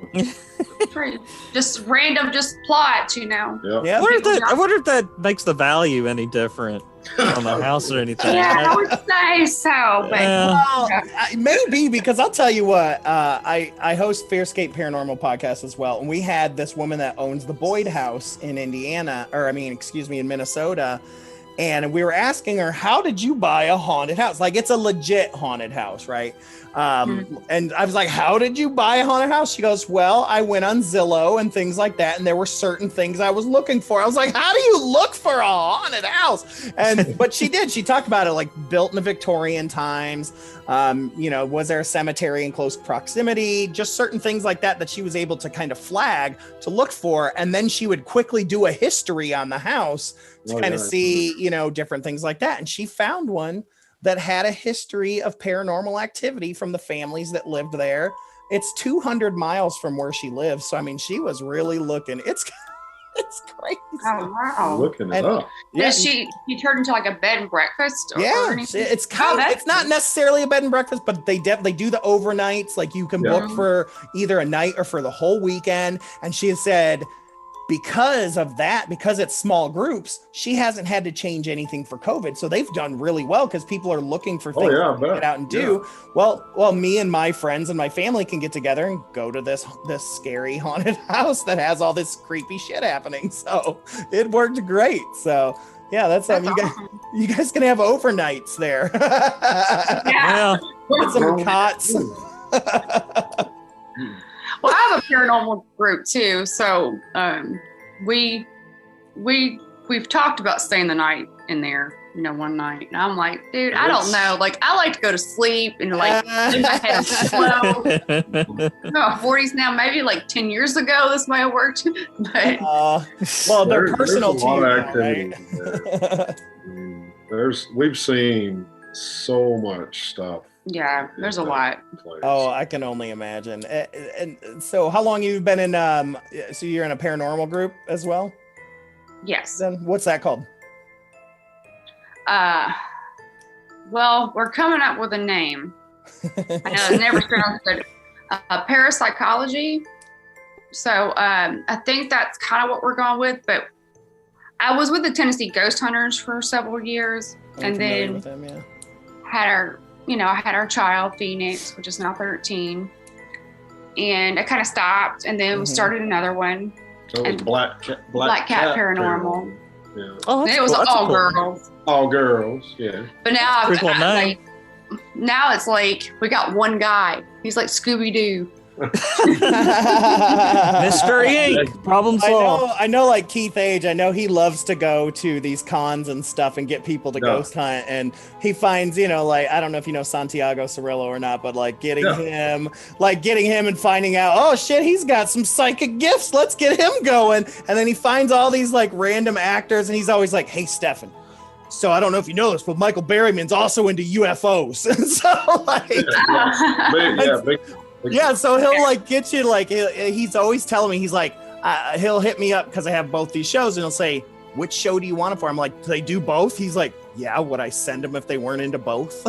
Just random, just plots, Yeah. yeah. I wonder if that makes the value any different on the house or anything. Yeah, I would say so, but Well, maybe because I'll tell you what, I host Fearscape Paranormal podcast as well, and we had this woman that owns the Boyd House in in Minnesota, and we were asking her, how did you buy a haunted house? Like it's a legit haunted house, right? And I was like, how did you buy a haunted house? She goes, well, I went on Zillow and things like that, and there were certain things I was looking for. I was like, how do you look for a haunted house? And but she did. She talked about it, like built in the Victorian times. Was there a cemetery in close proximity? Just certain things like that she was able to kind of flag to look for, and then she would quickly do a history on the house to kind of see, different things like that. And she found one that had a history of paranormal activity from the families that lived there. It's 200 miles from where she lives. So, I mean, she was really looking. It's crazy. oh wow. Looking it up. Yeah, She turned into like a bed and breakfast? Or anything? it's kind of, that's it's not necessarily a bed and breakfast, but they definitely do the overnights. Like you can book for either a night or for the whole weekend. And she has said, because of that, because it's small groups, she hasn't had to change anything for COVID. So they've done really well because people are looking for things to get out and do. Well, me and my friends and my family can get together and go to this scary haunted house that has all this creepy shit happening. So it worked great. So yeah, that's you guys can have overnights there. Yeah. Get some cots. Well, I have a paranormal group too, so we've talked about staying the night in there, one night, and I'm like, dude, I don't know, like I like to go to sleep and like in my head, well, 40s now, maybe like 10 years ago this might have worked, but well, they're personal there's to a lot you, of now, activity there. We've seen so much stuff. yeah, there's a lot. Oh, I can only imagine. And so how long you've been in so you're in a paranormal group as well? Yes. Then what's that called? Well, we're coming up with a name. I know it never sounds good. Parapsychology. So I think that's kind of what we're going with, but I was with the Tennessee Ghost Hunters for several years, and then with them, yeah. had our child Phoenix, which is now 13, and I kind of stopped, and then we started another one. So it was Black Cat Paranormal. Yeah. Oh, And that's it was cool. That's all cool. girls. All girls, yeah. But now Pretty cool name. now it's like we got one guy. He's like Scooby-Doo. Mystery Inc. Problem solved. I know, like Keith Age, I know he loves to go to these cons and stuff and get people to ghost hunt. And he finds, like, I don't know if you know Santiago Cirillo or not, but like getting him and finding out, oh shit, he's got some psychic gifts. Let's get him going. And then he finds all these like random actors and he's always like, hey, Stefan. So I don't know if you know this, but Michael Berryman's also into UFOs. And so like, so he'll like get you like, he's always telling me, he's like, he'll hit me up because I have both these shows and he'll say, which show do you want it for? I'm like, do they do both? He's like, yeah, would I send them if they weren't into both?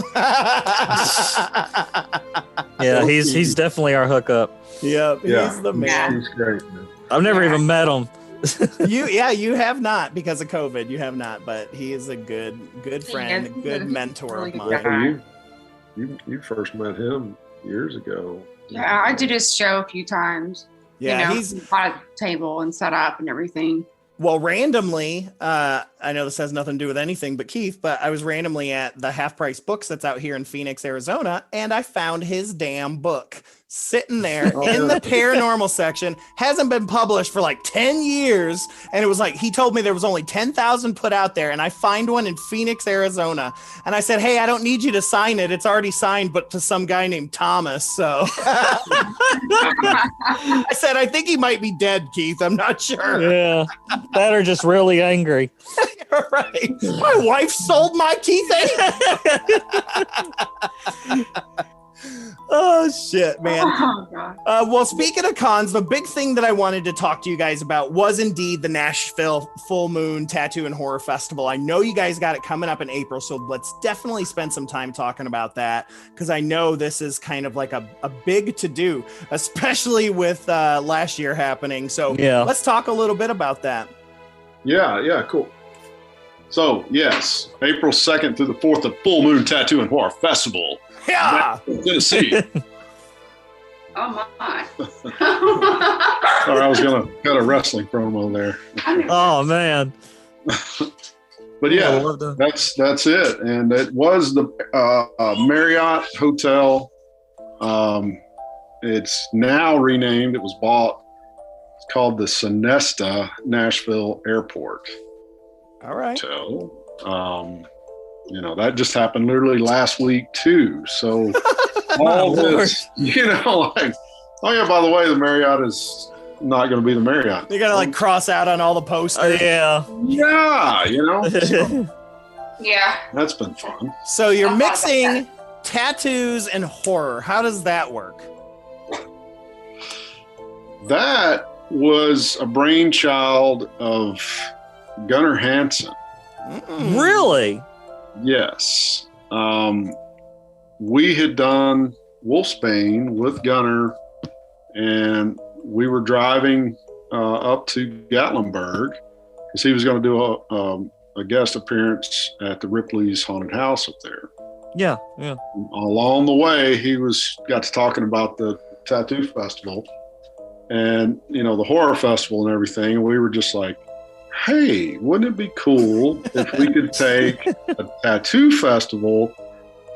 Yeah, he's definitely our hookup. Yep, he's the man. He's great, man. I've never even met him. You have not because of COVID. You have not, but he is a good friend, a good mentor of mine. You first met him years ago. Yeah, I did his show a few times. Yeah, he's bought a table and set up and everything. Well, randomly, I know this has nothing to do with anything but Keith, but I was randomly at the Half Price Books that's out here in Phoenix, Arizona, and I found his damn book sitting there in the paranormal section. Hasn't been published for like 10 years. And it was like, he told me there was only 10,000 put out there. And I find one in Phoenix, Arizona. And I said, hey, I don't need you to sign it. It's already signed, but to some guy named Thomas. So I said, I think he might be dead, Keith. I'm not sure. Yeah. That are just really angry. You're right. My wife sold my Keith. Oh shit, man. Oh, God. Well, speaking of cons, the big thing that I wanted to talk to you guys about was indeed the Nashville Full Moon Tattoo and Horror Festival. I know you guys got it coming up in April, so let's definitely spend some time talking about that, because I know this is kind of like a big to-do, especially with last year happening. So let's talk a little bit about that. Yeah, cool. So, yes, April 2nd through the 4th, the Full Moon Tattoo and Horror Festival. Yeah. Tennessee. Oh, my. Sorry, I was going to cut a wrestling promo there. Oh, man. But yeah, that's it. And it was the Marriott Hotel. It's now renamed. It was bought. It's called the Sonesta Nashville Airport. All right. Hotel. That just happened literally last week too. So all this, like, oh yeah, by the way, the Marriott is not going to be the Marriott. You got to like cross out on all the posters. Yeah, so, yeah. That's been fun. So you're mixing tattoos and horror. How does that work? That was a brainchild of Gunnar Hansen. Really? Yes. We had done Wolfsbane with Gunnar, and we were driving up to Gatlinburg because he was going to do a guest appearance at the Ripley's Haunted House up there. Yeah. Along the way, he got to talking about the tattoo festival and, the horror festival and everything. And we were just like, hey, wouldn't it be cool if we could take a tattoo festival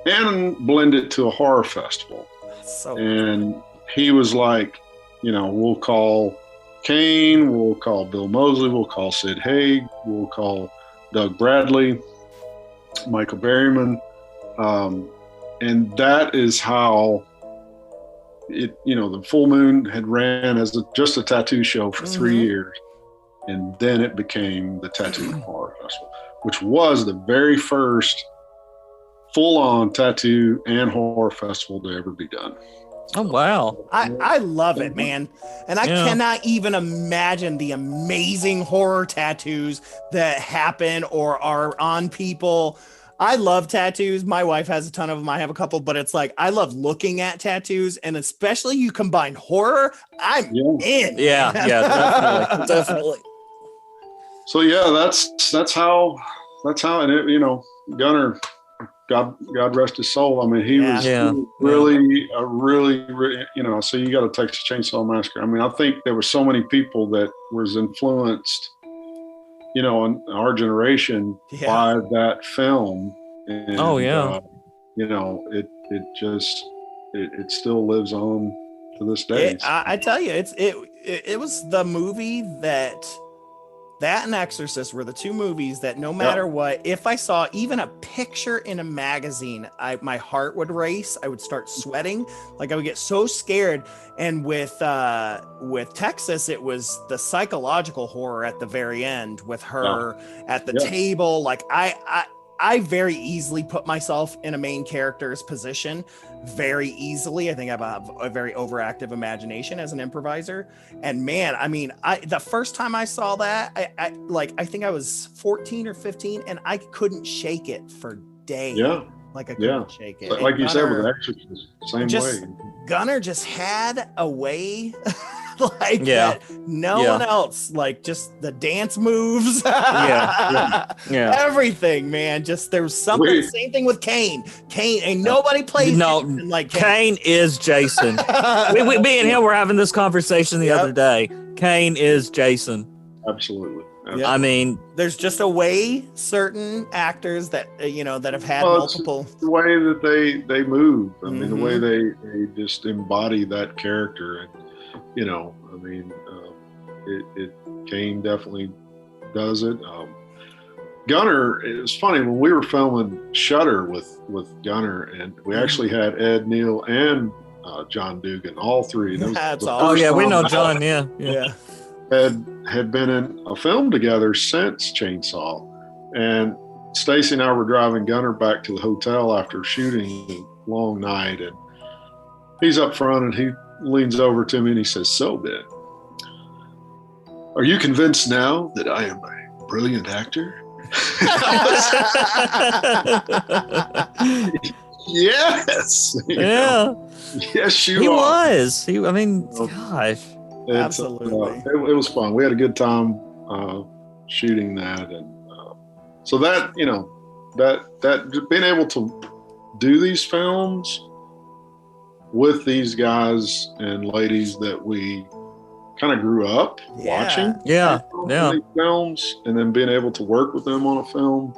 and blend it to a horror festival? And he was like, we'll call Kane, we'll call Bill Moseley, we'll call Sid Haig, we'll call Doug Bradley, Michael Berryman. And that is how it, the Full Moon had ran as just a tattoo show for 3 years. And then it became the Tattoo and Horror Festival, which was the very first full-on tattoo and horror festival to ever be done. Oh, wow. I love it, man. And I cannot even imagine the amazing horror tattoos that happen or are on people. I love tattoos. My wife has a ton of them. I have a couple, but it's like, I love looking at tattoos, and especially you combine horror, I'm in. Yeah, definitely. So yeah, that's how it, Gunnar, God rest his soul. I mean, he was really, so you got to Texas Chainsaw Massacre. I mean, I think there were so many people that was influenced, in our generation by that film. And, it still lives on to this day. I tell you, it was the movie that and Exorcist were the two movies that no matter what, if I saw even a picture in a magazine, my heart would race. I would start sweating. Like I would get so scared. And with Texas, it was the psychological horror at the very end with her at the table. Like I very easily put myself in a main character's position very easily. I think I have a very overactive imagination as an improviser. And man, I mean, the first time I saw that, I think I was 14 or 15 and I couldn't shake it for days. Yeah. Like I couldn't shake it. Like you said with Exorcist, same way. Gunnar just had a way that no one else, like just the dance moves, everything, man. Just there was something. Same thing with Kane. Ain't nobody plays Jason like Kane. Kane is Jason. Me and him were having this conversation the other day. Kane is Jason. Absolutely. I mean, there's just a way certain actors that that have had multiple. It's the way that they move. I mean, the way they just embody that character, and I mean, Kane definitely does it. Gunnar, it was funny when we were filming Shudder with Gunnar, and we actually had Ed Neal and John Dugan, all three. That's awesome. Oh yeah, we know John. Yeah. Had been in a film together since Chainsaw, and Stacey and I were driving Gunnar back to the hotel after shooting a long night, and he's up front and he leans over to me and he says, "So Ben, are you convinced now that I am a brilliant actor?" Yes. Yes, you are. He was. I mean, gosh. Absolutely. It was fun. We had a good time shooting that, and so that that being able to do these films with these guys and ladies that we kind of grew up watching, these films, and then being able to work with them on a film,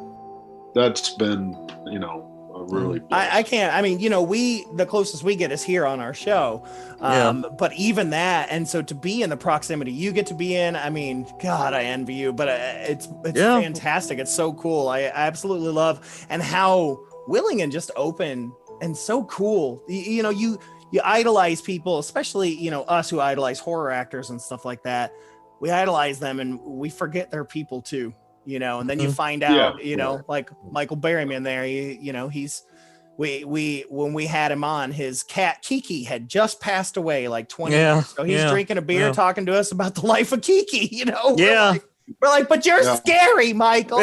that's been a really I can't. I mean, the closest we get is here on our show, but even that, and so to be in the proximity you get to be in, I mean, God, I envy you, but it's fantastic. It's so cool. I absolutely love, and how willing and just open and so cool. You idolize people, especially us who idolize horror actors and stuff like that. We idolize them and we forget they're people too. And then you find out, like Michael Berryman there, when we had him on, his cat Kiki had just passed away like 20 years. So he's drinking a beer, talking to us about the life of Kiki, We're like, but you're scary, Michael.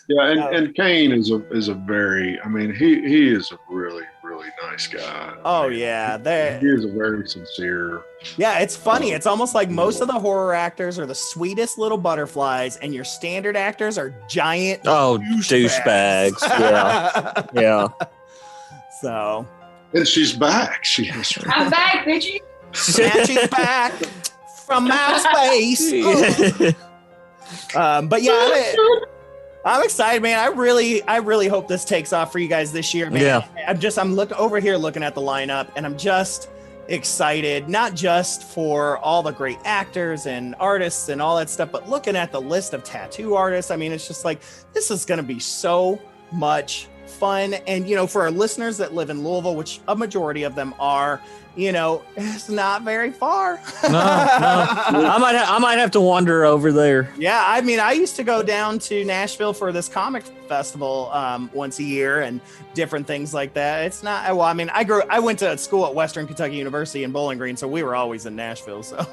And Kane is a very, I mean, he is a really, really nice guy. Oh, he is a very sincere. Yeah, it's funny. It's almost like most of the horror actors are the sweetest little butterflies, and your standard actors are giant douchebags. Yeah. So. And she's back. I'm back, bitch. She's back from outer space. But yeah, I'm excited, man. I really hope this takes off for you guys this year, man. Yeah. I'm looking over here looking at the lineup, and I'm just excited, not just for all the great actors and artists and all that stuff, but looking at the list of tattoo artists. I mean, it's just like, this is going to be so much fun. And, for our listeners that live in Louisville, which a majority of them are, it's not very far. No. I might have to wander over there. Yeah, I mean, I used to go down to Nashville for this comic festival once a year and different things like that. It's not, well, I mean, I went to school at Western Kentucky University in Bowling Green, so we were always in Nashville. So,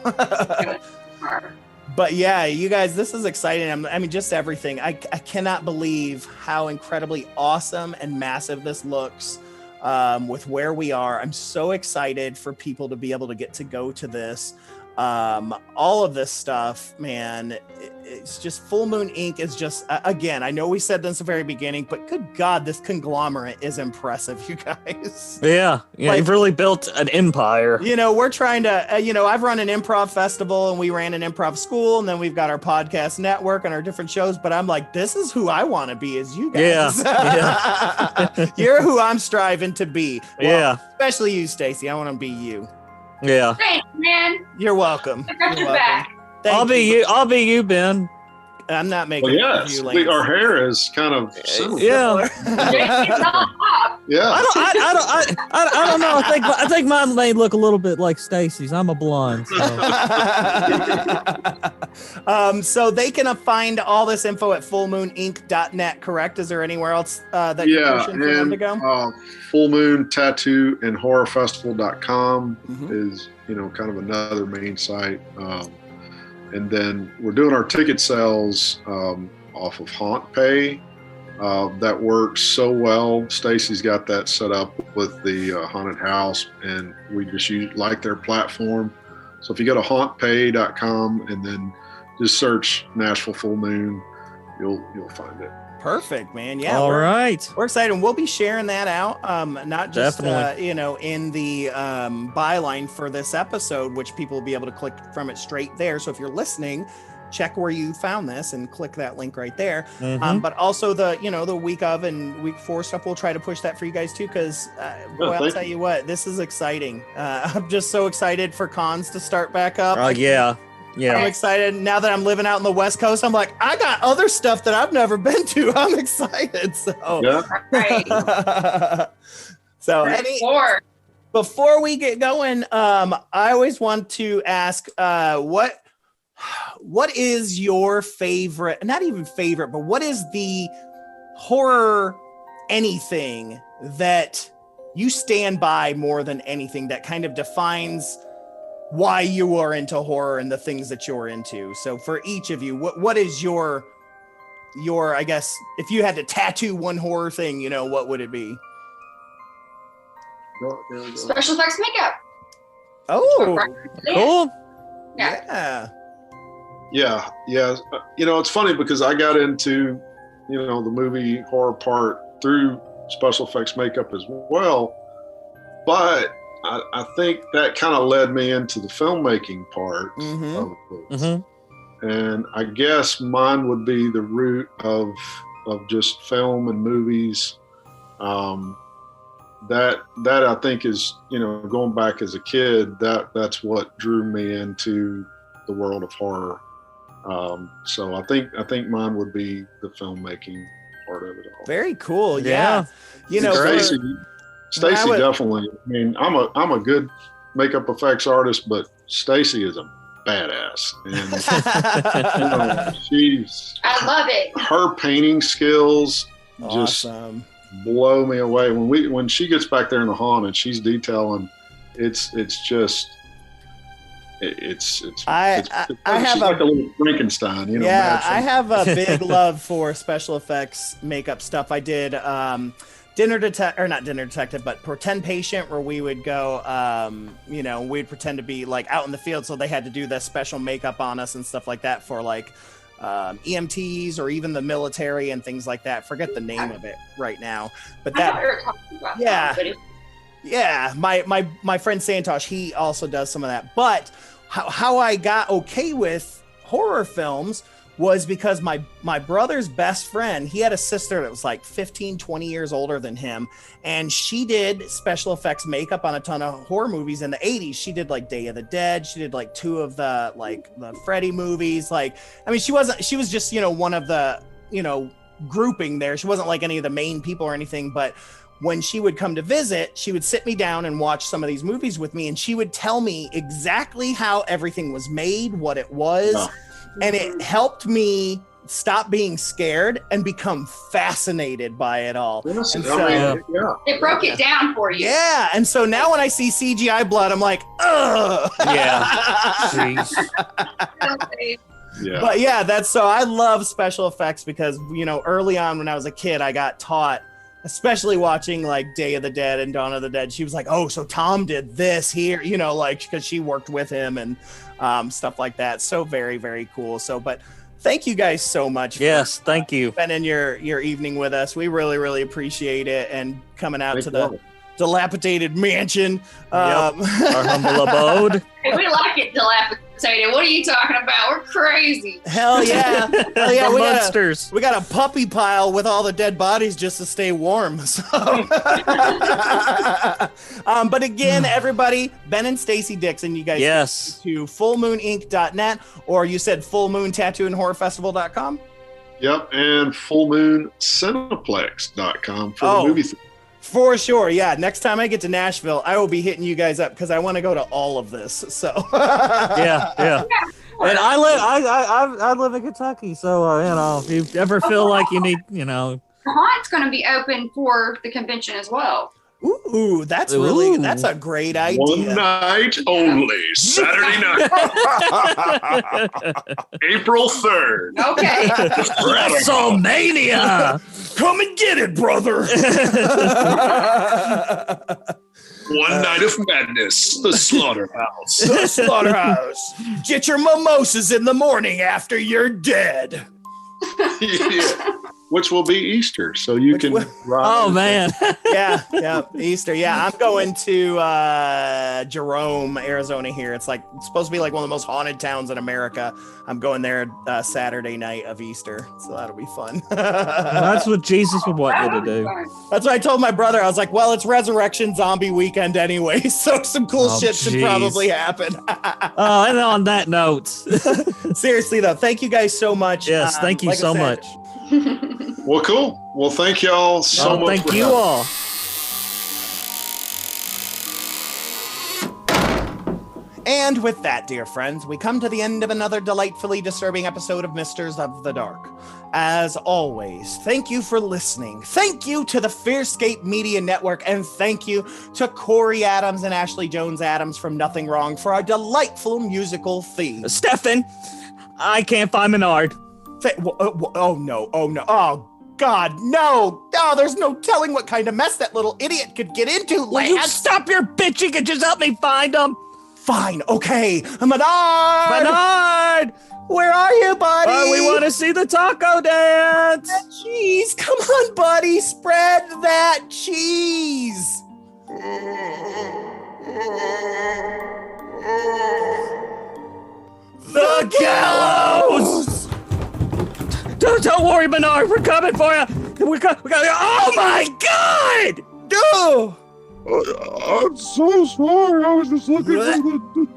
but yeah, you guys, this is exciting. I mean, just everything. I cannot believe how incredibly awesome and massive this looks. With where we are, I'm so excited for people to be able to get to go to this. all of this stuff, man. It's just Full Moon Inc. is just, again, I know we said this at the very beginning, but good God, this conglomerate is impressive, you guys. Yeah. Like, you've really built an empire. You know, we're trying to, I've run an improv festival and we ran an improv school, and then we've got our podcast network and our different shows, but I'm like, this is who I want to be, is you guys. Yeah. You're who I'm striving to be. Well, Yeah. Especially you, Stacey. I want to be you. Yeah. Thanks, man. You're welcome. I got You're your welcome. back. Thank I'll be you. I'll be you, Ben. I'm not making Well, it yes, you, Lance. our hair is kind of similar. Yeah. It's not up. Yeah. I don't know. I think mine may look a little bit like Stacy's. I'm a blonde. So. So. they can find all this info at fullmooninc.net, correct? Is there anywhere else that you're Yeah, pushing for them to go? Full Moon Tattoo and Horrorfestival.com Mhm. is, kind of another main site. And then we're doing our ticket sales off of Haunt Pay. That works so well. Stacy's got that set up with the haunted house, and we just like their platform. So if you go to hauntpay.com and then just search Nashville Full Moon, you'll find it. Perfect, man. Yeah. All right. We're excited. We'll be sharing that out, not just Definitely. in the byline for this episode, which people will be able to click from it straight there. So if you're listening, check where you found this and click that link right there. Mhm. But also the week of and week 4 stuff, we'll try to push that for you guys too, because I'll tell you what, this is exciting. I'm just so excited for cons to start back up. Yeah. I'm excited now that I'm living out in the West Coast. I'm like, I got other stuff that I've never been to. I'm excited. So, Yeah. Right. so before we get going, I always want to ask, what is your favorite? Not even favorite, but what is the horror anything that you stand by more than anything that kind of defines why you are into horror and the things that you're into? So for each of you, what is your I guess, if you had to tattoo one horror thing, what would it be? Special effects makeup. Oh, Cool. Yeah. yeah. Yeah. It's funny because I got into, the movie horror part through special effects makeup as well. But I think that kind of led me into the filmmaking part Mhm. of it. Mm-hmm. And I guess mine would be the root of just film and movies. That I think is, going back as a kid, that's what drew me into the world of horror. So I think mine would be the filmmaking part of it all. Very cool. Yeah. Yeah. Stacey would- definitely. I mean, I'm a good makeup effects artist, but Stacey is a badass, and she's I love it. her painting skills just Awesome. blow me away. When she gets back there in the haunt and she's detailing, it's I have she's like a little Frankenstein, Yeah, mad I have a big love for special effects makeup stuff. I did not Dinner Detective, but Pretend Patient, where we would go, we'd pretend to be like out in the field, so they had to do the special makeup on us and stuff like that for like EMTs or even the military and things like that. Forget the name of it right now, but I thought that we were talking about Yeah. that, but yeah, my friend Santosh, he also does some of that. But how I got okay with horror films was because my brother's best friend, he had a sister that was like 15, 20 years older than him. And she did special effects makeup on a ton of horror movies in the 80s. She did like Day of the Dead. She did like 2 of the Freddy movies. She was just, one of the, grouping there. She wasn't like any of the main people or anything, but when she would come to visit, she would sit me down and watch some of these movies with me, and she would tell me exactly how everything was made, what it was. Oh. And it helped me stop being scared and become fascinated by it all. Yes, And yeah. it broke it down for you. Yeah, and so now when I see CGI blood, I'm like, ugh. Yeah. Jeez. Yeah. But yeah, so I love special effects because, early on when I was a kid, I got taught especially watching like Day of the Dead and Dawn of the Dead. She was like, oh, so Tom did this here, you know, like because she worked with him and stuff like that. So very, very cool. So, but thank you guys so much. Yes, thank you. Spending your evening with us. We really, really appreciate it, and coming out to the dilapidated mansion. Our humble abode. Hey, we like it dilapidated. What are you talking about? We're crazy. Hell yeah. Hell yeah. Monsters. We got a puppy pile with all the dead bodies just to stay warm. So. But again, everybody, Ben and Stacey Dixon, you guys to fullmooninc.net, or you said fullmoontattooandhorrorfestival.com? Yep, and fullmooncineplex.com for the movie theater. For sure, yeah. Next time I get to Nashville, I will be hitting you guys up because I want to go to all of this. So yeah. And I live in Kentucky, so you know, if you ever feel like you need, you know, the haunt's going to be open for the convention as well. Ooh, that's really that's a great idea. One night only, Saturday night, April 3rd. Okay. WrestleMania. Come and get it, brother. One night of madness, the slaughterhouse. The slaughterhouse. Get your mimosas in the morning after you're dead. Yeah. Which will be Easter, so you can. Oh man! yeah, Easter. Yeah, I'm going to Jerome, Arizona. Here, it's supposed to be like one of the most haunted towns in America. I'm going there Saturday night of Easter, so that'll be fun. That's what Jesus would want you to do. That's what I told my brother. I was like, "Well, it's Resurrection Zombie Weekend anyway, so some cool shit should probably happen." And on that note, seriously though, thank you guys so much. Yes, thank you so much. Well, cool. Well, thank y'all so much. Thank you all. And with that, dear friends, we come to the end of another delightfully disturbing episode of Misters of the Dark. As always, thank you for listening. Thank you to the Fearscape Media Network, and thank you to Corey Adams and Ashley Jones Adams from Nothing Wrong for our delightful musical theme. Stefan, I can't find Menard. Oh no. Oh God, no. Oh, there's no telling what kind of mess that little idiot could get into, Will you stop your bitching and just help me find him? Fine, okay. Menard! Where are you, buddy? We want to see the taco dance. Cheese, come on, buddy. Spread that cheese. The gallows! Don't worry, Menard. We're coming for you. Oh my God! No! I'm so sorry. I was just looking for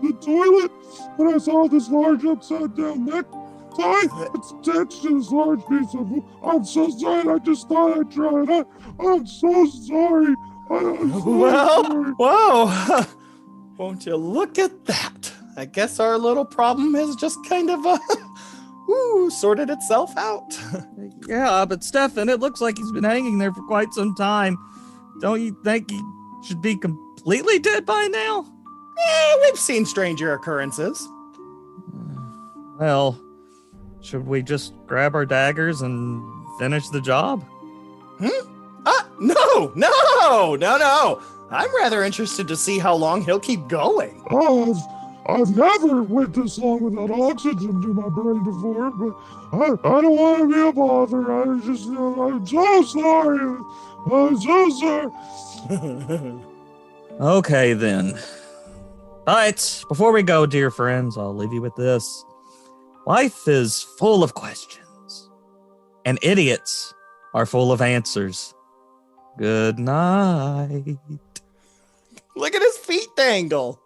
the toilet, and I saw this large upside down necktie. It's attached to this large piece of. I'm so sorry. I just thought I'd try it. I'm so sorry. Sorry. Whoa! Won't you look at that? I guess our little problem has just kind of sorted itself out. Yeah, but Stefan, it looks like he's been hanging there for quite some time. Don't you think he should be completely dead by now? We've seen stranger occurrences. Well, should we just grab our daggers and finish the job? No. I'm rather interested to see how long he'll keep going. I've never went this long without oxygen to my brain before, but I don't want to be a bother. I'm so sorry. I'm so sorry. Okay, then. All right, before we go, dear friends, I'll leave you with this. Life is full of questions, and idiots are full of answers. Good night. Look at his feet dangle.